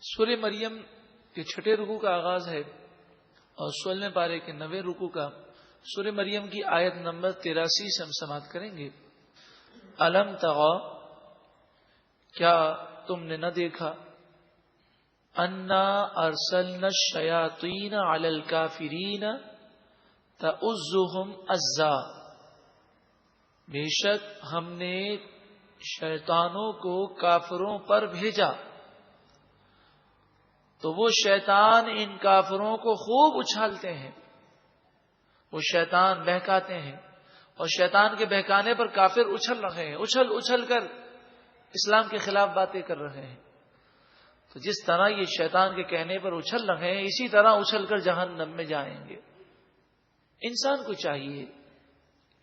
سورہ مریم کے چھٹے رکوع کا آغاز ہے اور 16ویں پارے کے 9ویں رکوع کا سورہ مریم کی آیت نمبر 83 سے ہم سماعت کریں گے۔ الم تغا، کیا تم نے نہ دیکھا، انا ارسلنا الشیاطین علی الکافرین تؤزهم عزا، بے شک ہم نے شیطانوں کو کافروں پر بھیجا تو وہ شیطان ان کافروں کو خوب اچھالتے ہیں، وہ شیطان بہکاتے ہیں اور شیطان کے بہکانے پر کافر اچھل رہے ہیں، اچھل اچھل کر اسلام کے خلاف باتیں کر رہے ہیں۔ تو جس طرح یہ شیطان کے کہنے پر اچھل رہے ہیں، اسی طرح اچھل کر جہنم میں جائیں گے۔ انسان کو چاہیے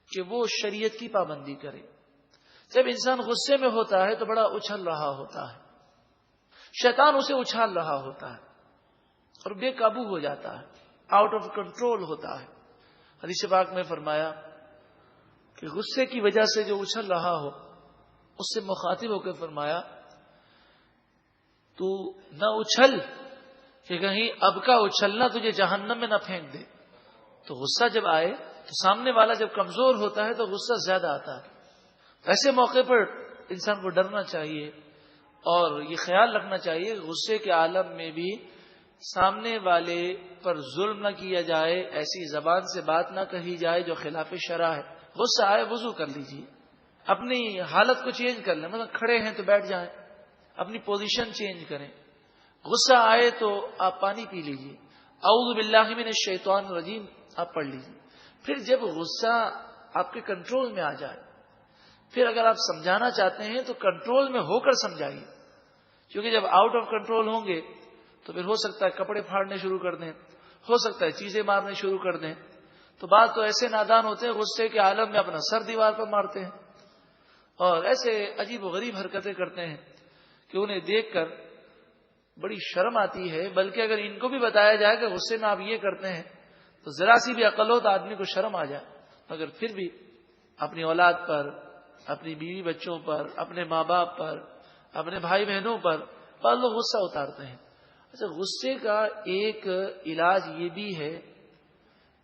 کہ وہ شریعت کی پابندی کرے۔ جب انسان غصے میں ہوتا ہے تو بڑا اچھل رہا ہوتا ہے، شیطان اسے اچھال رہا ہوتا ہے اور بے قابو ہو جاتا ہے، آؤٹ آف کنٹرول ہوتا ہے۔ حدیث پاک میں فرمایا کہ غصے کی وجہ سے جو اچھل رہا ہو اس سے مخاطب ہو کے فرمایا تو نہ اچھل کہ کہیں اب کا اچھلنا تجھے جہنم میں نہ پھینک دے۔ تو غصہ جب آئے تو سامنے والا جب کمزور ہوتا ہے تو غصہ زیادہ آتا ہے۔ ایسے موقع پر انسان کو ڈرنا چاہیے اور یہ خیال رکھنا چاہیے غصے کے عالم میں بھی سامنے والے پر ظلم نہ کیا جائے، ایسی زبان سے بات نہ کہی جائے جو خلاف شرع ہے۔ غصہ آئے وضو کر لیجیے، اپنی حالت کو چینج کر لیں، مطلب کھڑے ہیں تو بیٹھ جائیں، اپنی پوزیشن چینج کریں۔ غصہ آئے تو آپ پانی پی لیجیے، اعوذ باللہ من الشیطان الرجیم آپ پڑھ لیجیے۔ پھر جب غصہ آپ کے کنٹرول میں آ جائے، پھر اگر آپ سمجھانا چاہتے ہیں تو کنٹرول میں ہو کر سمجھائیے، کیونکہ جب آؤٹ آف کنٹرول ہوں گے تو پھر ہو سکتا ہے کپڑے پھاڑنے شروع کر دیں، ہو سکتا ہے چیزیں مارنے شروع کر دیں۔ تو بعض تو ایسے نادان ہوتے ہیں غصے کے عالم میں اپنا سر دیوار پر مارتے ہیں اور ایسے عجیب و غریب حرکتیں کرتے ہیں کہ انہیں دیکھ کر بڑی شرم آتی ہے۔ بلکہ اگر ان کو بھی بتایا جائے کہ غصے میں آپ یہ کرتے ہیں تو ذرا سی بھی عقل ہو تو آدمی کو شرم آ جائے، مگر پھر بھی اپنی اولاد پر، اپنی بیوی بچوں پر، اپنے ماں باپ پر، اپنے بھائی بہنوں پر بعض لوگ غصہ اتارتے ہیں۔ اچھا، غصے کا ایک علاج یہ بھی ہے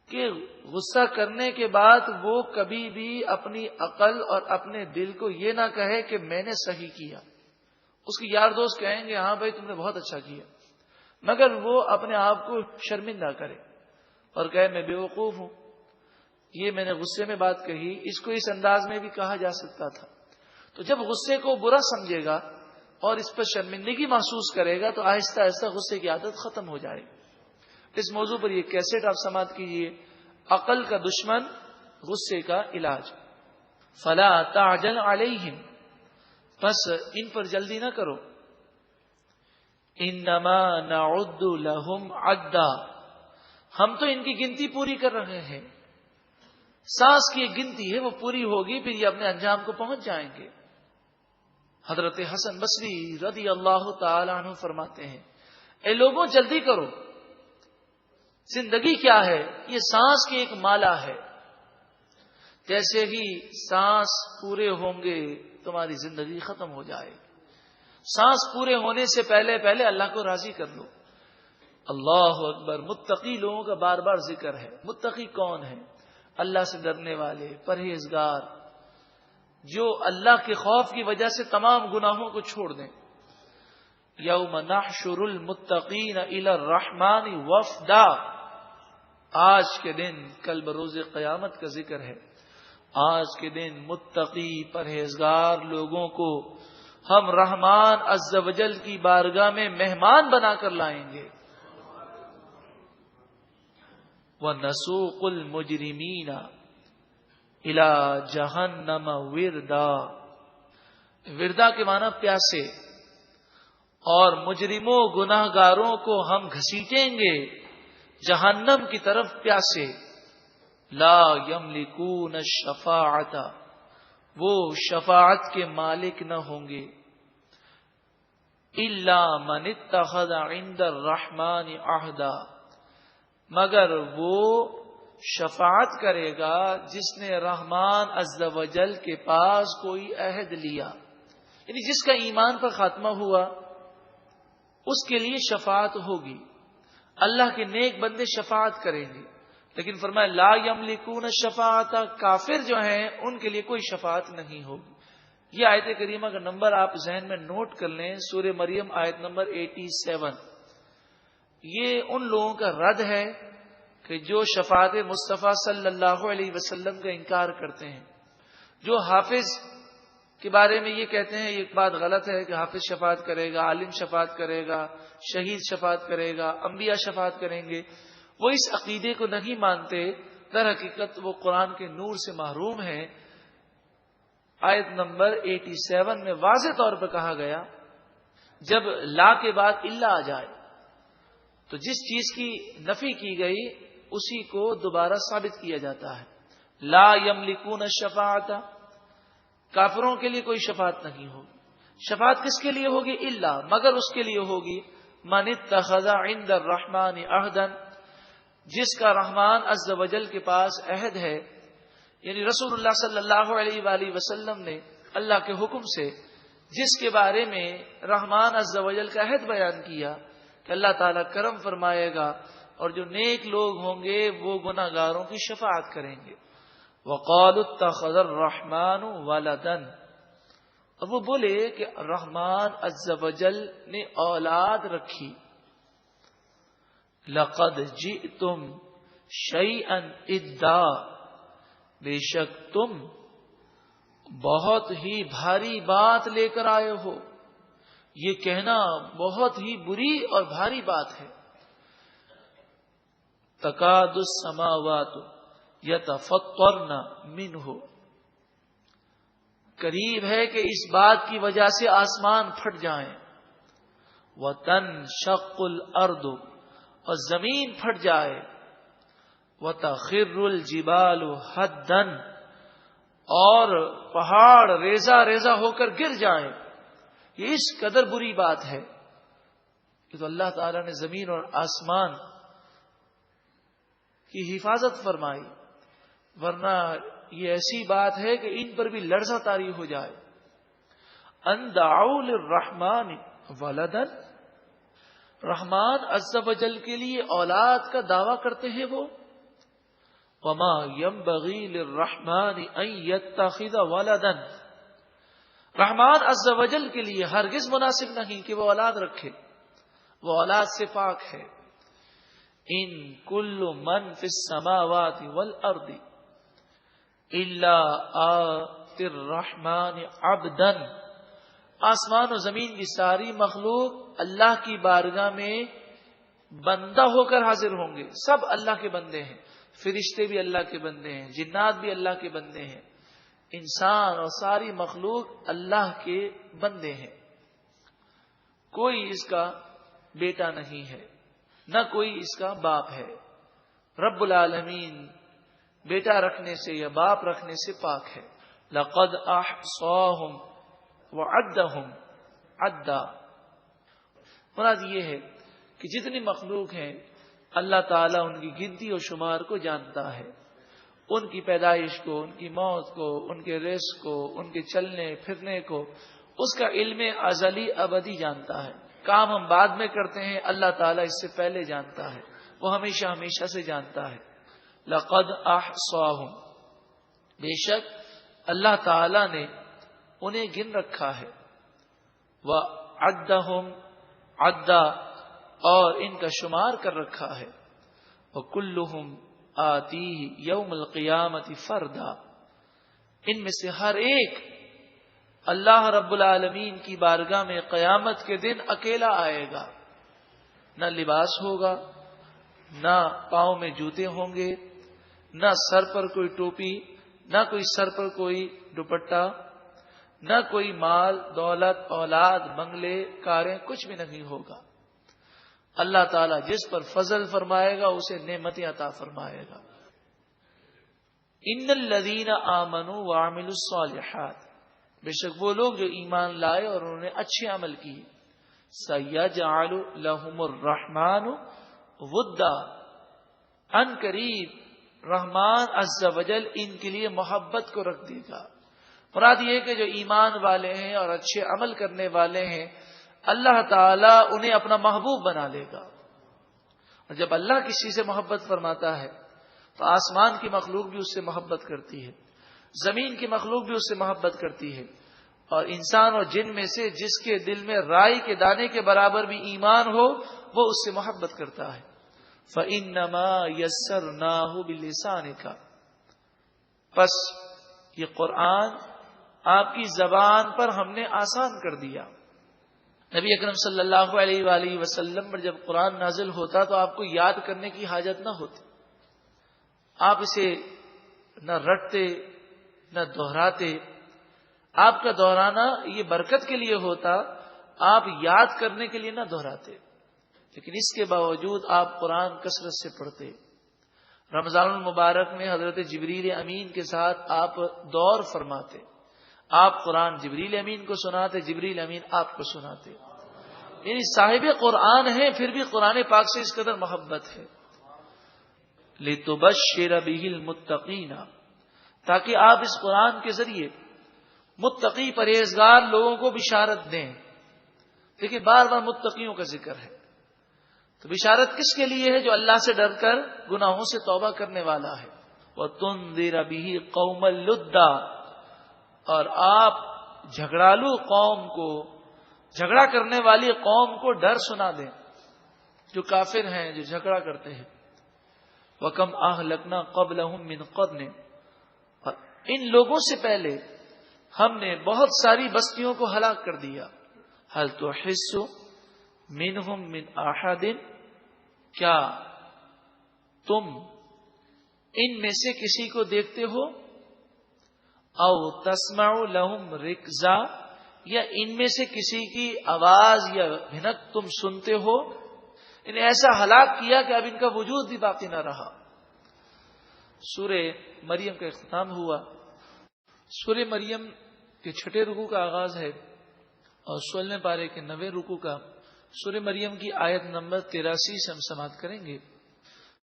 کہ غصہ کرنے کے بعد وہ کبھی بھی اپنی عقل اور اپنے دل کو یہ نہ کہے کہ میں نے صحیح کیا۔ اس کے یار دوست کہیں گے ہاں بھائی تم نے بہت اچھا کیا، مگر وہ اپنے آپ کو شرمندہ کرے اور کہے میں بے وقوف ہوں، یہ میں نے غصے میں بات کہی، اس کو اس انداز میں بھی کہا جا سکتا تھا۔ تو جب غصے کو برا سمجھے گا اور اس پر شرمندگی محسوس کرے گا تو آہستہ آہستہ غصے کی عادت ختم ہو جائے گی۔ اس موضوع پر یہ کیسٹ آپ سماعت کیجیے، عقل کا دشمن غصے کا علاج۔ فلا تعجل علیہم، بس ان پر جلدی نہ کرو، انما نعد لہم عدا، ہم تو ان کی گنتی پوری کر رہے ہیں، سانس کی ایک گنتی ہے وہ پوری ہوگی پھر یہ اپنے انجام کو پہنچ جائیں گے۔ حضرت حسن بصری رضی اللہ تعالی عنہ فرماتے ہیں اے لوگوں جلدی کرو، زندگی کیا ہے؟ یہ سانس کی ایک مالا ہے، جیسے ہی سانس پورے ہوں گے تمہاری زندگی ختم ہو جائے گی۔ سانس پورے ہونے سے پہلے پہلے اللہ کو راضی کر لو۔ اللہ اکبر، متقی لوگوں کا بار بار ذکر ہے۔ متقی کون ہے؟ اللہ سے ڈرنے والے، پرہیزگار، جو اللہ کے خوف کی وجہ سے تمام گناہوں کو چھوڑ دیں۔ یوم نحشر المتقین الی الرحمن وفدا، آج کے دن، کل بروز قیامت کا ذکر ہے، آج کے دن متقی پرہیزگار لوگوں کو ہم رحمان عز و جل کی بارگاہ میں مہمان بنا کر لائیں گے۔ وَنَسُوقُ الْمُجْرِمِينَ إِلَى جَهَنَّمَ وِرْدًا، وردا کے معنی پیاسے، اور مجرموں گناہ گاروں کو ہم گھسیٹیں گے جہنم کی طرف پیاسے۔ لا یملکون الشفاعۃ، وہ شفاعت کے مالک نہ ہوں گے، الا من اتخذ عند الرحمن عہدا، مگر وہ شفاعت کرے گا جس نے رحمان عز و جل کے پاس کوئی عہد لیا، یعنی جس کا ایمان پر خاتمہ ہوا، اس کے لیے شفاعت ہوگی، اللہ کے نیک بندے شفاعت کریں گے، لیکن فرمایا لا یملکون الشفاعت، کافر جو ہیں ان کے لیے کوئی شفاعت نہیں ہوگی۔ یہ آیت کریمہ کا نمبر آپ ذہن میں نوٹ کر لیں، سورہ مریم آیت نمبر 87۔ یہ ان لوگوں کا رد ہے کہ جو شفاعت مصطفیٰ صلی اللہ علیہ وسلم کا انکار کرتے ہیں، جو حافظ کے بارے میں یہ کہتے ہیں یہ بات غلط ہے کہ حافظ شفاعت کرے گا، عالم شفاعت کرے گا، شہید شفاعت کرے گا، انبیاء شفاعت کریں گے، وہ اس عقیدے کو نہیں مانتے، در حقیقت وہ قرآن کے نور سے محروم ہے۔ آیت نمبر 87 میں واضح طور پر کہا گیا جب لا کے بعد الا آ جائے تو جس چیز کی نفی کی گئی اسی کو دوبارہ ثابت کیا جاتا ہے۔ لا یملکون الشفاعت، کافروں کے لیے کوئی شفاعت نہیں ہوگی۔ شفاعت کس کے لیے ہوگی؟ الا، مگر اس کے لیے ہوگی من اتخذ عند الرحمن عہدا، جس کا رحمان عز و جل کے پاس عہد ہے، یعنی رسول اللہ صلی اللہ علیہ وآلہ وسلم نے اللہ کے حکم سے جس کے بارے میں رحمان عز و جل کا عہد بیان کیا کہ اللہ تعالیٰ کرم فرمائے گا اور جو نیک لوگ ہوں گے وہ گناہگاروں کی شفاعت کریں گے۔ وَقَالُوا اتَّخَذَ الرَّحْمَنُ وَلَدًا، اور وہ بولے کہ رحمان عز و جل نے اولاد رکھی۔ لَقَدْ جِئْتُمْ شَيْئًا إِدًّا، بے شک تم بہت ہی بھاری بات لے کر آئے ہو۔ یہ کہنا بہت ہی بری اور بھاری بات ہے۔ تکاد السماوات یتفطرن منہ، قریب ہے کہ اس بات کی وجہ سے آسمان پھٹ جائیں۔ وتنشق الارض، اور زمین پھٹ جائے۔ وتخر الجبال حدا، اور پہاڑ ریزہ ریزہ ہو کر گر جائیں۔ یہ اس قدر بری بات ہے کہ تو اللہ تعالیٰ نے زمین اور آسمان کی حفاظت فرمائی، ورنہ یہ ایسی بات ہے کہ ان پر بھی لرزہ طاری ہو جائے۔ ان دعوا للرحمن ولدا، رحمان عز و جل کے لیے اولاد کا دعویٰ کرتے ہیں وہ۔ وما ينبغي للرحمن ان يتخذ ولدا، رحمان عز و جل کے لیے ہرگز مناسب نہیں کہ وہ اولاد رکھے، وہ اولاد سے پاک ہے۔ ان کل من فی السماوات والارض الا آتی الرحمن عبدا، آسمان و زمین کی ساری مخلوق اللہ کی بارگاہ میں بندہ ہو کر حاضر ہوں گے۔ سب اللہ کے بندے ہیں، فرشتے بھی اللہ کے بندے ہیں، جنات بھی اللہ کے بندے ہیں، انسان اور ساری مخلوق اللہ کے بندے ہیں۔ کوئی اس کا بیٹا نہیں ہے، نہ کوئی اس کا باپ ہے۔ رب العالمین بیٹا رکھنے سے یا باپ رکھنے سے پاک ہے۔ لقد احصاهم وعدهم عدا، مراد یہ ہے کہ جتنی مخلوق ہیں اللہ تعالیٰ ان کی گنتی اور شمار کو جانتا ہے، ان کی پیدائش کو، ان کی موت کو، ان کے رزق کو، ان کے چلنے پھرنے کو، اس کا علم ازلی ابدی جانتا ہے۔ کام ہم بعد میں کرتے ہیں، اللہ تعالیٰ اس سے پہلے جانتا ہے، وہ ہمیشہ ہمیشہ سے جانتا ہے۔ لقد احصاهم، بے شک اللہ تعالیٰ نے انہیں گن رکھا ہے۔ وعدهم عدا، اور ان کا شمار کر رکھا ہے۔ وَكُلُّهُمْ آتِيهِ يَوْمَ الْقِيَامَةِ فَرْدًا، ان میں سے ہر ایک اللہ رب العالمین کی بارگاہ میں قیامت کے دن اکیلا آئے گا۔ نہ لباس ہوگا، نہ پاؤں میں جوتے ہوں گے، نہ سر پر کوئی ٹوپی، نہ کوئی سر پر کوئی دوپٹہ، نہ کوئی مال دولت اولاد بنگلے کاریں، کچھ بھی نہیں ہوگا۔ اللہ تعالیٰ جس پر فضل فرمائے گا اسے نعمتیں عطا فرمائے گا۔ ان الذین آمنوا وعملوا الصالحات، بے شک وہ لوگ جو ایمان لائے اور انہوں نے اچھے عمل کیے۔ سیجعل لهم الرحمن ودا، ان قریب رحمان عز و جل ان کے لیے محبت کو رکھ دے گا۔ مراد یہ کہ جو ایمان والے ہیں اور اچھے عمل کرنے والے ہیں اللہ تعالیٰ انہیں اپنا محبوب بنا لے گا. اور جب اللہ کسی سے محبت فرماتا ہے تو آسمان کی مخلوق بھی اس سے محبت کرتی ہے, زمین کی مخلوق بھی اس سے محبت کرتی ہے, اور انسان اور جن میں سے جس کے دل میں رائی کے دانے کے برابر بھی ایمان ہو وہ اس سے محبت کرتا ہے. فَإِنَّمَا يَسَّرْنَاهُ بِلِسَانِكَ, پس یہ قرآن آپ کی زبان پر ہم نے آسان کر دیا. نبی اکرم صلی اللہ علیہ وآلہ وسلم پر جب قرآن نازل ہوتا تو آپ کو یاد کرنے کی حاجت نہ ہوتی, آپ اسے نہ رٹتے نہ دہراتے. آپ کا دہرانا یہ برکت کے لیے ہوتا, آپ یاد کرنے کے لیے نہ دہراتے, لیکن اس کے باوجود آپ قرآن کثرت سے پڑھتے. رمضان المبارک میں حضرت جبریل امین کے ساتھ آپ دور فرماتے, آپ قرآن جبریل امین کو سناتے, جبریل امین آپ کو سناتے. یعنی صاحب قرآن ہے پھر بھی قرآن پاک سے اس قدر محبت ہے. لِتُبَشِّرَ بِهِ الْمُتَّقِينَ, تاکہ آپ اس قرآن کے ذریعے متقی پرہیزگار لوگوں کو بشارت دیں. دیکھیں بار بار متقیوں کا ذکر ہے, تو بشارت کس کے لیے ہے؟ جو اللہ سے ڈر کر گناہوں سے توبہ کرنے والا ہے. وَتُنذِرَ بِهِ قَوْمًا لُدًّا, اور آپ جھگڑالو قوم کو, جھگڑا کرنے والی قوم کو ڈر سنا دیں, جو کافر ہیں, جو جھگڑا کرتے ہیں. وَكَمْ أَهْلَكْنَا قَبْلَهُمْ مِنْ قَرْنٍ, اور ان لوگوں سے پہلے ہم نے بہت ساری بستیوں کو ہلاک کر دیا. هَلْ تُحِسُّ مِنْهُمْ مِنْ أَحَدٍ, کیا تم ان میں سے کسی کو دیکھتے ہو؟ او تسمع لهم رکزا, یا ان میں سے کسی کی آواز یا بھنک تم سنتے ہو؟ انہیں ایسا ہلاک کیا کہ اب ان کا وجود بھی باقی نہ رہا. سورہ مریم کا اختتام ہوا. سورہ مریم کے 6 رکوع کا آغاز ہے اور 16 پارے کے 90 رکوع کا. سورہ مریم کی آیت نمبر 83 سے ہم سماعت کریں گے.